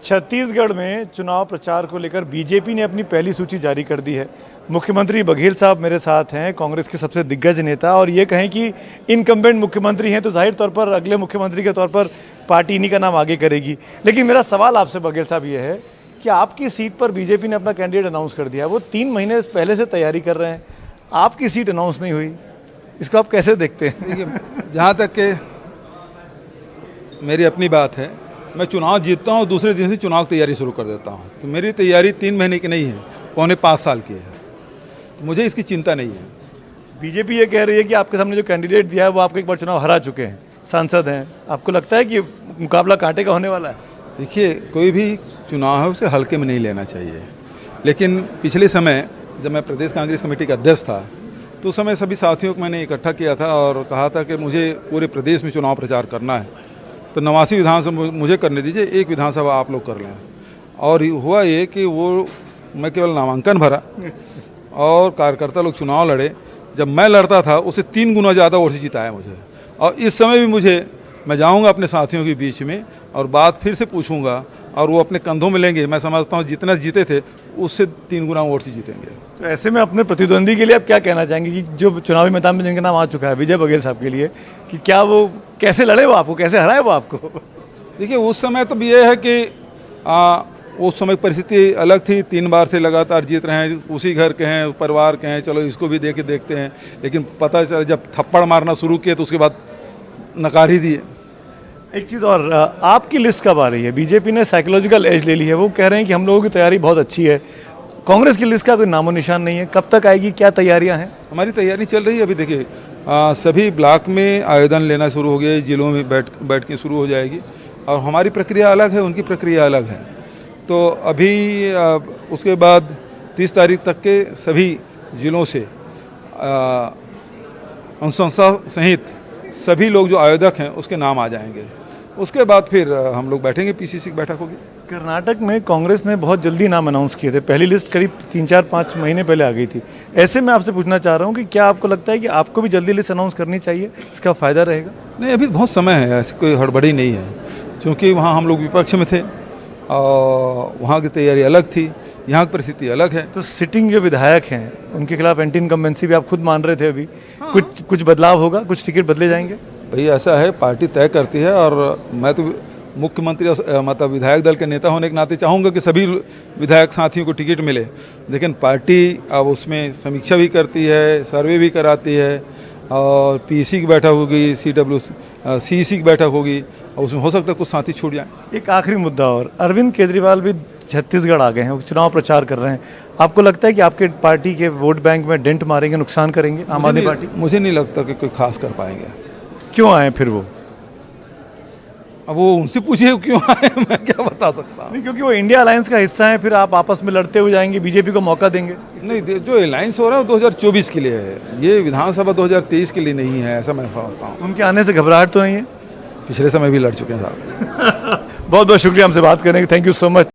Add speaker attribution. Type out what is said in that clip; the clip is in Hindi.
Speaker 1: छत्तीसगढ़ में चुनाव प्रचार को लेकर बीजेपी ने अपनी पहली सूची जारी कर दी है। मुख्यमंत्री बघेल साहब मेरे साथ हैं, कांग्रेस के सबसे दिग्गज नेता, और ये कहें कि इनकम्बेंट मुख्यमंत्री हैं तो जाहिर तौर पर अगले मुख्यमंत्री के तौर पर पार्टी इन्हीं का नाम आगे करेगी। लेकिन मेरा सवाल आपसे बघेल साहब ये है कि आपकी सीट पर बीजेपी ने अपना कैंडिडेट अनाउंस कर दिया, वो 3 महीने पहले से तैयारी कर रहे हैं, आपकी सीट अनाउंस नहीं हुई, इसको आप कैसे देखते हैं?
Speaker 2: देखिए, जहाँ तक कि मेरी अपनी बात है, मैं चुनाव जीतता हूँ, दूसरे दिन से चुनाव की तैयारी शुरू कर देता हूँ। तो मेरी तैयारी 3 महीने की नहीं है, पौने 5 साल की है, तो मुझे इसकी चिंता नहीं है।
Speaker 1: बीजेपी ये कह रही है कि आपके सामने जो कैंडिडेट दिया है वो आपको एक बार चुनाव हरा चुके हैं, सांसद हैं, आपको लगता है कि मुकाबला कांटे का होने वाला है?
Speaker 2: देखिए, कोई भी चुनाव है उसे हल्के में नहीं लेना चाहिए। लेकिन पिछले समय जब मैं प्रदेश कांग्रेस कमेटी का अध्यक्ष था, तो उस समय सभी साथियों को मैंने इकट्ठा किया था और कहा था कि मुझे पूरे प्रदेश में चुनाव प्रचार करना है, तो 89 विधानसभा मुझे करने दीजिए, एक विधानसभा आप लोग कर लें। और हुआ ये कि वो मैं केवल नामांकन भरा और कार्यकर्ता लोग चुनाव लड़े। जब मैं लड़ता था उससे 3 गुना ज़्यादा वोट से जिताया मुझे। और इस समय भी मैं जाऊंगा अपने साथियों के बीच में और बात फिर से पूछूंगा और वो अपने कंधों में लेंगे। मैं समझता हूँ जितना जीते थे उससे 3 गुना वोट से जीतेंगे।
Speaker 1: तो ऐसे में अपने प्रतिद्वंदी के लिए आप क्या कहना चाहेंगे कि जो चुनावी मैदान में जिनका नाम आ चुका है विजय बघेल साहब के लिए, कि क्या वो कैसे लड़े, वो आपको कैसे हराए वो आपको?
Speaker 2: देखिए, उस समय तो ये है कि उस समय परिस्थिति अलग थी, 3 बार से लगातार जीत रहे हैं, उसी घर के हैं, परिवार के हैं, चलो इसको भी देखते हैं। लेकिन पता चला जब थप्पड़ मारना शुरू किए तो उसके बाद नकार ही दिए।
Speaker 1: एक चीज़ और, आपकी लिस्ट कब आ रही है? बीजेपी ने साइकोलॉजिकल एज ले ली है, वो कह रहे हैं कि हम लोगों की तैयारी बहुत अच्छी है, कांग्रेस की लिस्ट का कोई नामो निशान नहीं है, कब तक आएगी, क्या तैयारियां हैं?
Speaker 2: हमारी तैयारी चल रही है। अभी देखिए, सभी ब्लॉक में आवेदन लेना शुरू हो गया, जिलों में बैठ के शुरू हो जाएगी और हमारी प्रक्रिया अलग है, उनकी प्रक्रिया अलग है। तो अभी उसके बाद 30 तारीख तक के सभी जिलों से अनुशंसा सहित सभी लोग जो आवेदक हैं उसके नाम आ जाएंगे। उसके बाद फिर हम लोग बैठेंगे, पीसीसी की बैठक होगी।
Speaker 1: कर्नाटक में कांग्रेस ने बहुत जल्दी नाम अनाउंस किए थे, पहली लिस्ट करीब 3-4-5 महीने पहले आ गई थी। ऐसे में आपसे पूछना चाह रहा हूँ कि क्या आपको लगता है कि आपको भी जल्दी लिस्ट अनाउंस करनी चाहिए, इसका फायदा रहेगा?
Speaker 2: नहीं, अभी बहुत समय है, ऐसी कोई हड़बड़ी नहीं है, क्योंकि वहाँ हम लोग विपक्ष में थे और वहाँ की तैयारी अलग थी, यहाँ की परिस्थिति अलग है।
Speaker 1: तो सिटिंग जो विधायक हैं उनके खिलाफ एंटी इनकम्बेंसी भी आप खुद मान रहे थे अभी, कुछ बदलाव होगा, कुछ टिकट बदले जाएंगे?
Speaker 2: भाई ऐसा है, पार्टी तय करती है और मैं तो मुख्यमंत्री मतलब विधायक दल के नेता होने के नाते चाहूँगा कि सभी विधायक साथियों को टिकट मिले। लेकिन पार्टी अब उसमें समीक्षा भी करती है, सर्वे भी कराती है और पीसी की बैठक होगी, सीसी की बैठक होगी और उसमें हो सकता है कुछ साथी छूट जाएं।
Speaker 1: एक आखिरी मुद्दा और, अरविंद केजरीवाल भी छत्तीसगढ़ आ गए हैं, चुनाव प्रचार कर रहे हैं, आपको लगता है कि आपके पार्टी के वोट बैंक में डेंट मारेंगे, नुकसान करेंगे आम आदमी पार्टी?
Speaker 2: मुझे नहीं लगता कि कोई खास कर पाएंगे।
Speaker 1: क्यों आए फिर वो?
Speaker 2: अब वो उनसे पूछिए क्यों आए, मैं क्या बता सकता हूँ।
Speaker 1: नहीं, क्योंकि वो इंडिया अलायंस का हिस्सा है, फिर आप आपस में लड़ते हुए जाएंगे, बीजेपी को मौका देंगे?
Speaker 2: नहीं, जो अलायंस हो रहा है वो 2024 के लिए है, ये विधानसभा 2023 के लिए नहीं है, ऐसा मैं समझता हूँ।
Speaker 1: उनके आने से घबराहट तो नहीं है?
Speaker 2: पिछले समय भी लड़ चुके हैं साहब।
Speaker 1: बहुत बहुत शुक्रिया हमसे बात करने की, थैंक यू सो मच।